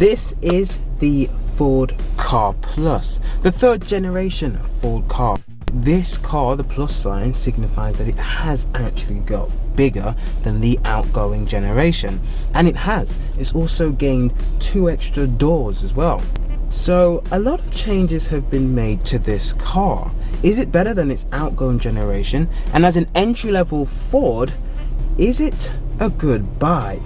This is the Ford Car Plus, the third generation Ford car. This car, the plus sign, signifies that it has actually got bigger than the outgoing generation, and it's also gained 2 extra doors as well. So a lot of changes have been made to this car. Is it better than its outgoing generation? And as an entry-level Ford, is it a good buy?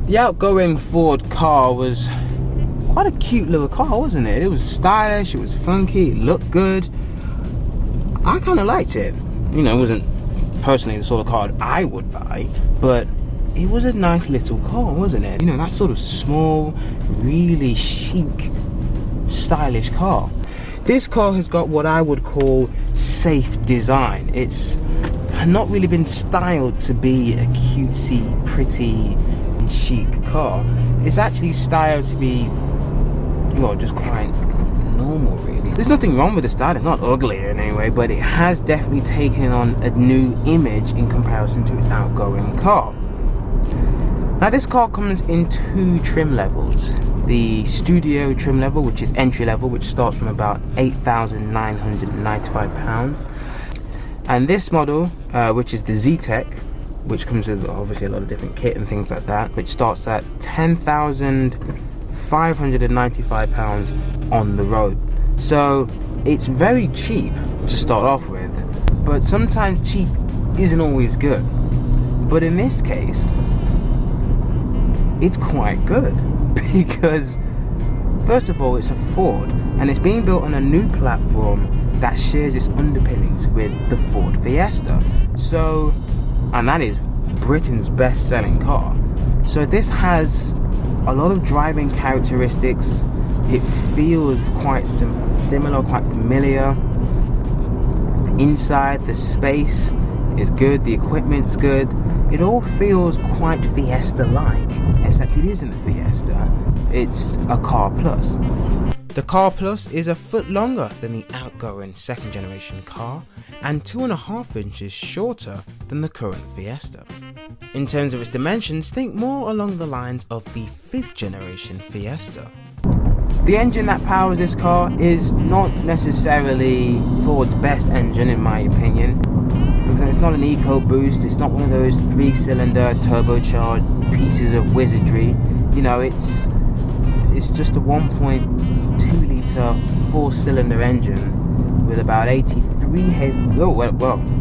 The outgoing Ford car was quite a cute little car, wasn't it? It was stylish, it was funky, it looked good. I kind of liked it. You know, it wasn't personally the sort of car I would buy, but it was a nice little car, wasn't it? You know, that sort of small, really chic, stylish car. This car has got what I would call safe design. It's not really been styled to be a cutesy, pretty, chic car. It's actually styled to be, well, just quite normal, really. There's nothing wrong with the style, it's not ugly in any way, but it has definitely taken on a new image in comparison to its outgoing car. Now, this car comes in 2 trim levels. The studio trim level, which is entry level, which starts from about £8,995, and this model, which is the Zetec, which comes with obviously a lot of different kit and things like that, which starts at £10,595 on the road. So it's very cheap to start off with, but sometimes cheap isn't always good. But in this case, it's quite good because, first of all, it's a Ford and it's being built on a new platform that shares its underpinnings with the Ford Fiesta. So, and that is Britain's best-selling car. So this has a lot of driving characteristics. It feels quite similar, quite familiar. Inside, the space is good, the equipment's good. It all feels quite Fiesta-like, except it isn't a Fiesta, it's a Car Plus. The Car Plus is a foot longer than the outgoing second generation car and 2.5 inches shorter than the current Fiesta. In terms of its dimensions, think more along the lines of the 5th generation Fiesta. The engine that powers this car is not necessarily Ford's best engine in my opinion. For example, it's not an EcoBoost, it's not one of those 3-cylinder turbocharged pieces of wizardry. You know, it's just a 1.2 litre 4-cylinder engine with about 83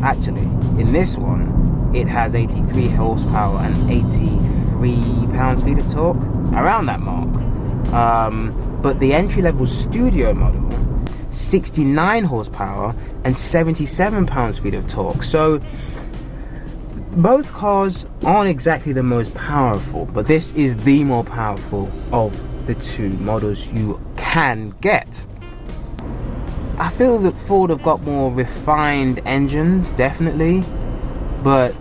actually, in this one it has 83 horsepower and 83 pounds-feet of torque, around that mark. But the entry-level studio model, 69 horsepower and 77 pounds-feet of torque. So both cars aren't exactly the most powerful, but this is the more powerful of the 2 models you can get. I feel that Ford have got more refined engines, definitely, but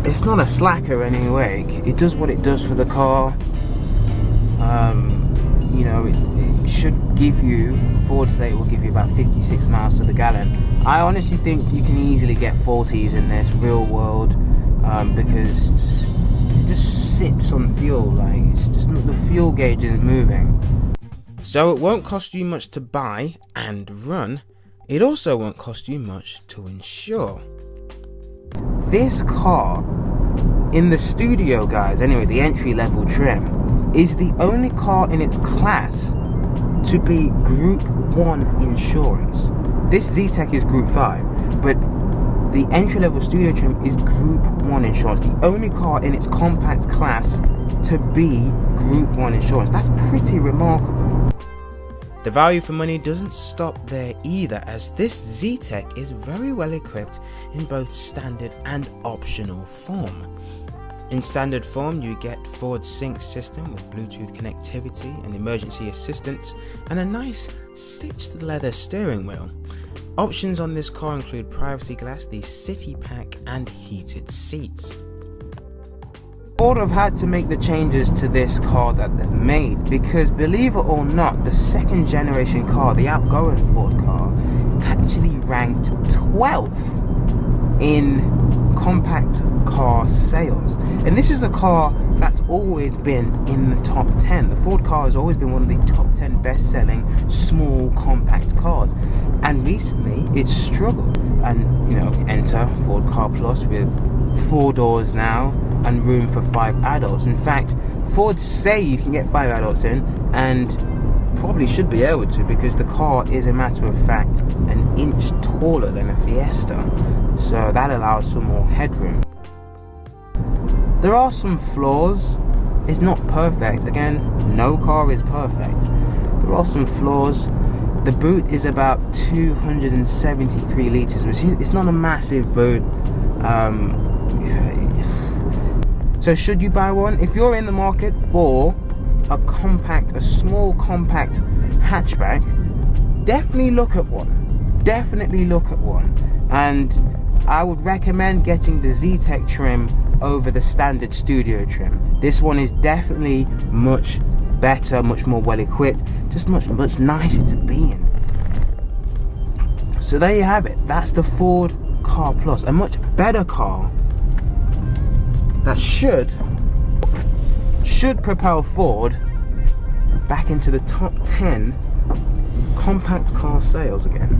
it's not a slacker anyway. It does what it does for the car. You know, it should give you, Ford say it will give you about 56 miles to the gallon. I honestly think you can easily get 40s in this real world, because it just sips on fuel, like it's just the fuel gauge isn't moving. So it won't cost you much to buy and run. It also won't cost you much to insure. This car, in the studio, guys, anyway, the entry level trim, is the only car in its class to be Group 1 insurance. This Zetec is Group 5, but the entry level studio trim is Group 1 insurance. The only car in its compact class to be Group 1 insurance. That's pretty remarkable. The value for money doesn't stop there either, as this Zetec is very well equipped in both standard and optional form. In standard form, you get Ford's sync system with Bluetooth connectivity and emergency assistance, and a nice stitched leather steering wheel. Options on this car include privacy glass, the city pack, and heated seats. Ford have had to make the changes to this car that they've made because, believe it or not, the second generation car, the outgoing Ford car, actually ranked 12th in compact car sales. And this is a car that's always been in the top 10. The Ford car has always been one of the top 10 best-selling small compact cars. And recently it's struggled. And enter Ford Car Plus with 4 doors now and room for 5 adults. In fact, Ford say you can get 5 adults in, and probably should be able to, because the car is, a matter of fact, an inch taller than a Fiesta, so that allows for more headroom. There are some flaws. It's not perfect. Again, no car is perfect. There are some flaws. The boot is about 273 litres, which is, it's not a massive boot. So should you buy one? If you're in the market for a small compact hatchback, definitely look at one. And I would recommend getting the Zetec trim over the standard studio trim. This one is definitely much better, much more well equipped, just much nicer to be in. So there you have it. That's the Ford Car Plus, a much better car that should propel Ford back into the top 10 compact car sales again.